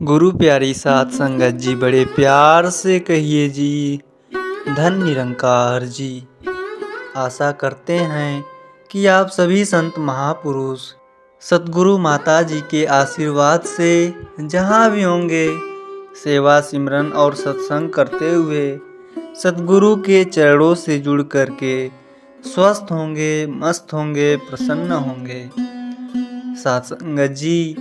गुरु प्यारी साध संगत जी, बड़े प्यार से कहिए जी, धन निरंकार जी। आशा करते हैं कि आप सभी संत महापुरुष सतगुरु माता जी के आशीर्वाद से जहाँ भी होंगे सेवा सिमरन और सत्संग करते हुए सतगुरु के चरणों से जुड़ करके स्वस्थ होंगे, मस्त होंगे, प्रसन्न होंगे। साध संगत जी,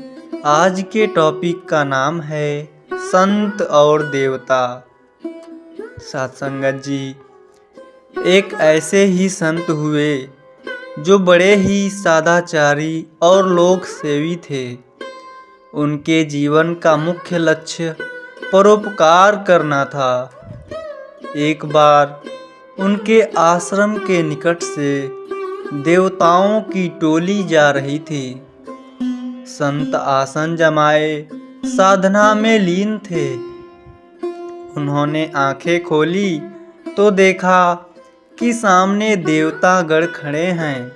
आज के टॉपिक का नाम है संत और देवता। साध संगत जी, एक ऐसे ही संत हुए जो बड़े ही सदाचारी और लोक सेवी थे। उनके जीवन का मुख्य लक्ष्य परोपकार करना था। एक बार उनके आश्रम के निकट से देवताओं की टोली जा रही थी। संत आसन जमाए साधना में लीन थे। उन्होंने आंखें खोली तो देखा कि सामने देवतागण खड़े हैं।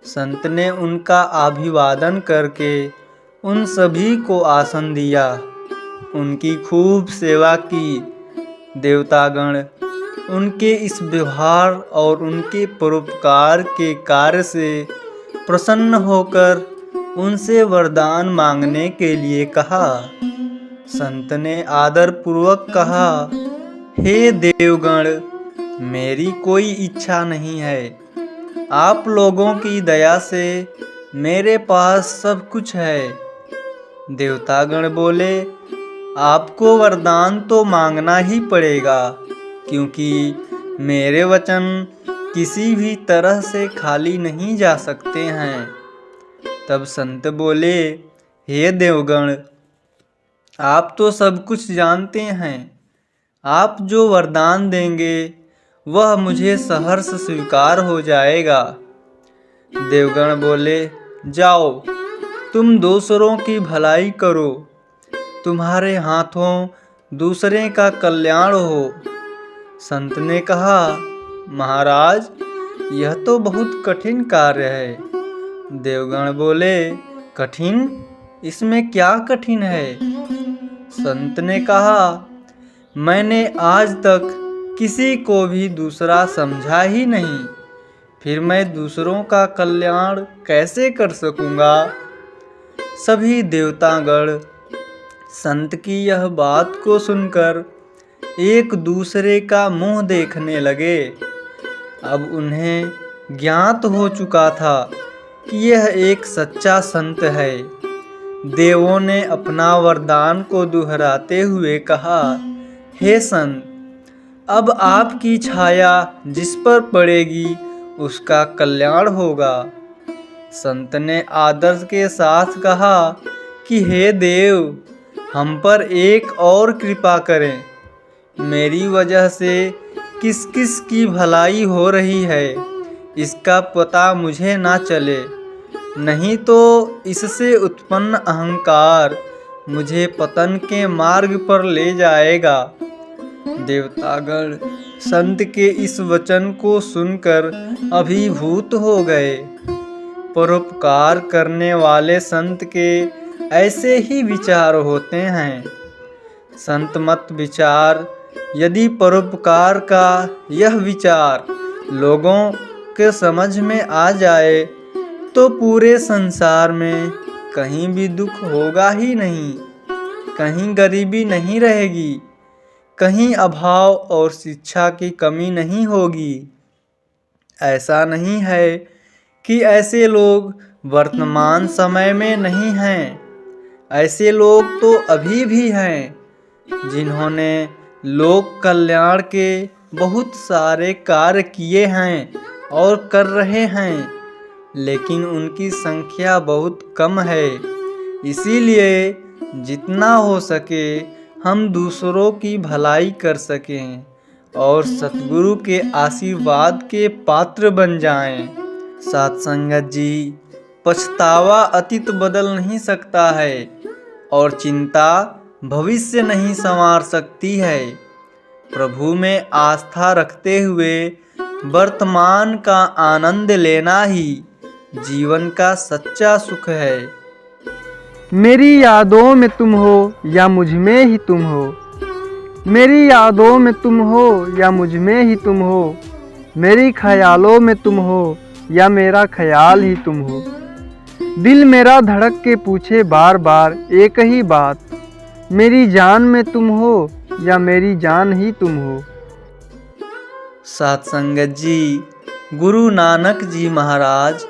संत ने उनका अभिवादन करके उन सभी को आसन दिया, उनकी खूब सेवा की। देवतागण उनके इस व्यवहार और उनके परोपकार के कार्य से प्रसन्न होकर उनसे वरदान मांगने के लिए कहा। संत ने आदर पूर्वक कहा, हे देवगण, मेरी कोई इच्छा नहीं है। आप लोगों की दया से मेरे पास सब कुछ है। देवतागण बोले, आपको वरदान तो मांगना ही पड़ेगा, क्योंकि मेरे वचन किसी भी तरह से खाली नहीं जा सकते हैं। तब संत बोले, हे देवगण, आप तो सब कुछ जानते हैं। आप जो वरदान देंगे वह मुझे सहर्ष स्वीकार हो जाएगा। देवगण बोले, जाओ, तुम दूसरों की भलाई करो, तुम्हारे हाथों दूसरे का कल्याण हो। संत ने कहा, महाराज, यह तो बहुत कठिन कार्य है। देवगण बोले, कठिन? इसमें क्या कठिन है? संत ने कहा, मैंने आज तक किसी को भी दूसरा समझा ही नहीं, फिर मैं दूसरों का कल्याण कैसे कर सकूंगा? सभी देवतागण संत की यह बात को सुनकर एक दूसरे का मुंह देखने लगे। अब उन्हें ज्ञात हो चुका था कि यह एक सच्चा संत है। देवों ने अपना वरदान को दोहराते हुए कहा, हे संत, अब आपकी छाया जिस पर पड़ेगी उसका कल्याण होगा। संत ने आदर के साथ कहा कि हे देव, हम पर एक और कृपा करें। मेरी वजह से किस किस की भलाई हो रही है इसका पता मुझे ना चले, नहीं तो इससे उत्पन्न अहंकार मुझे पतन के मार्ग पर ले जाएगा। देवतागण संत के इस वचन को सुनकर अभिभूत हो गए। परोपकार करने वाले संत के ऐसे ही विचार होते हैं। संत मत विचार, यदि परोपकार का यह विचार लोगों के समझ में आ जाए तो पूरे संसार में कहीं भी दुख होगा ही नहीं, कहीं गरीबी नहीं रहेगी, कहीं अभाव और शिक्षा की कमी नहीं होगी। ऐसा नहीं है कि ऐसे लोग वर्तमान समय में नहीं हैं। ऐसे लोग तो अभी भी हैं, जिन्होंने लोक कल्याण के बहुत सारे कार्य किए हैं और कर रहे हैं, लेकिन उनकी संख्या बहुत कम है। इसीलिए जितना हो सके हम दूसरों की भलाई कर सकें और सतगुरु के आशीर्वाद के पात्र बन जाएं। साध संगत जी, पछतावा अतीत बदल नहीं सकता है और चिंता भविष्य नहीं संवार सकती है। प्रभु में आस्था रखते हुए वर्तमान का आनंद लेना ही जीवन का सच्चा सुख है। मेरी यादों में तुम हो या मुझ में ही तुम हो, मेरी यादों में तुम हो या मुझ में ही तुम हो, मेरी ख्यालों में तुम हो या मेरा ख्याल ही तुम हो। दिल मेरा धड़क के पूछे बार बार एक ही बात, मेरी जान में तुम हो या मेरी जान ही तुम हो। साथ संगत जी, गुरु नानक जी महाराज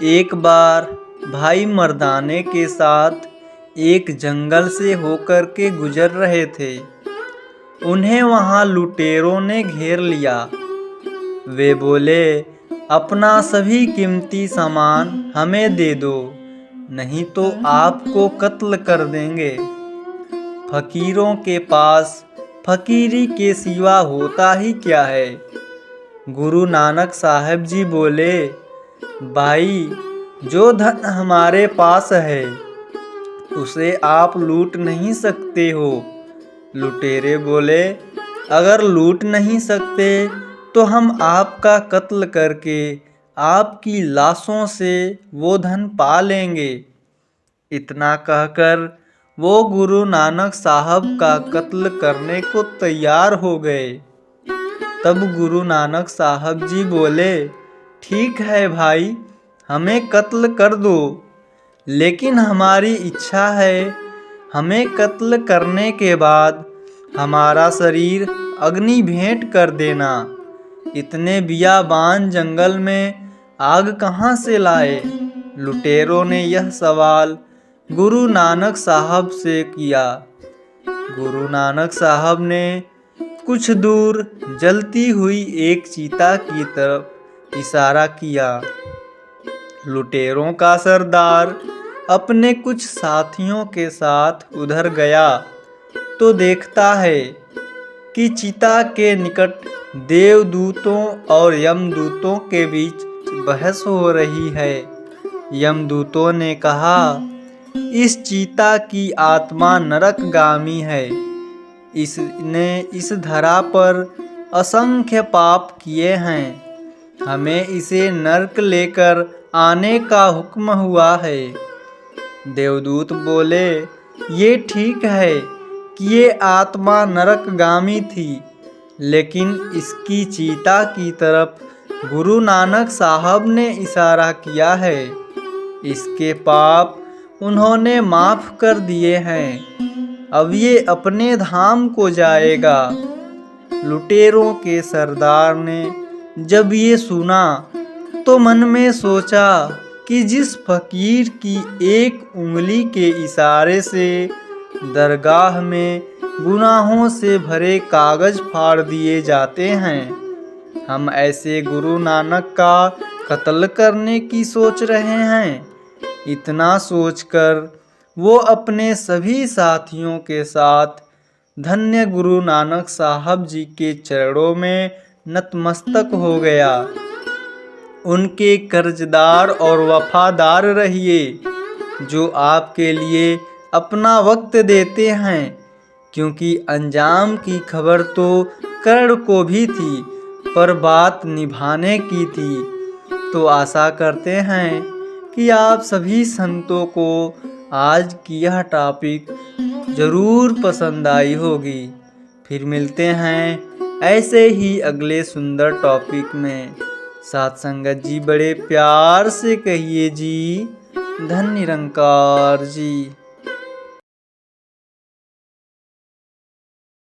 एक बार भाई मर्दाने के साथ एक जंगल से होकर के गुजर रहे थे। उन्हें वहां लुटेरों ने घेर लिया। वे बोले, अपना सभी कीमती सामान हमें दे दो, नहीं तो आपको कत्ल कर देंगे। फकीरों के पास फकीरी के सिवा होता ही क्या है। गुरु नानक साहब जी बोले, भाई, जो धन हमारे पास है उसे आप लूट नहीं सकते हो। लुटेरे बोले, अगर लूट नहीं सकते तो हम आपका कत्ल करके आपकी लाशों से वो धन पा लेंगे। इतना कहकर वो गुरु नानक साहब का कत्ल करने को तैयार हो गए। तब गुरु नानक साहब जी बोले, ठीक है भाई, हमें कत्ल कर दो, लेकिन हमारी इच्छा है हमें कत्ल करने के बाद हमारा शरीर अग्नि भेंट कर देना। इतने बियाबान जंगल में आग कहाँ से लाए? लुटेरों ने यह सवाल गुरु नानक साहब से किया। गुरु नानक साहब ने कुछ दूर जलती हुई एक चीता की तरफ इशारा किया। लुटेरों का सरदार अपने कुछ साथियों के साथ उधर गया तो देखता है कि चीता के निकट देवदूतों और यमदूतों के बीच बहस हो रही है। यमदूतों ने कहा, इस चीता की आत्मा नरकगामी है, इसने इस धरा पर असंख्य पाप किए हैं, हमें इसे नरक लेकर आने का हुक्म हुआ है। देवदूत बोले, ये ठीक है कि ये आत्मा नरकगामी थी, लेकिन इसकी चीता की तरफ गुरु नानक साहब ने इशारा किया है। इसके पाप उन्होंने माफ कर दिए हैं, अब ये अपने धाम को जाएगा। लुटेरों के सरदार ने जब ये सुना तो मन में सोचा कि जिस फकीर की एक उंगली के इशारे से दरगाह में गुनाहों से भरे कागज फाड़ दिए जाते हैं, हम ऐसे गुरु नानक का कत्ल करने की सोच रहे हैं। इतना सोचकर वो अपने सभी साथियों के साथ धन्य गुरु नानक साहब जी के चरणों में नतमस्तक हो गया। उनके कर्जदार और वफादार रहिए, जो आपके लिए अपना वक्त देते हैं, क्योंकि अंजाम की खबर तो कर्ण को भी थी, पर बात निभाने की थी। तो आशा करते हैं कि आप सभी संतों को आज की यह टॉपिक ज़रूर पसंद आई होगी। फिर मिलते हैं ऐसे ही अगले सुंदर टॉपिक में। साथ संगत जी, बड़े प्यार से कहिए जी, धन निरंकार जी।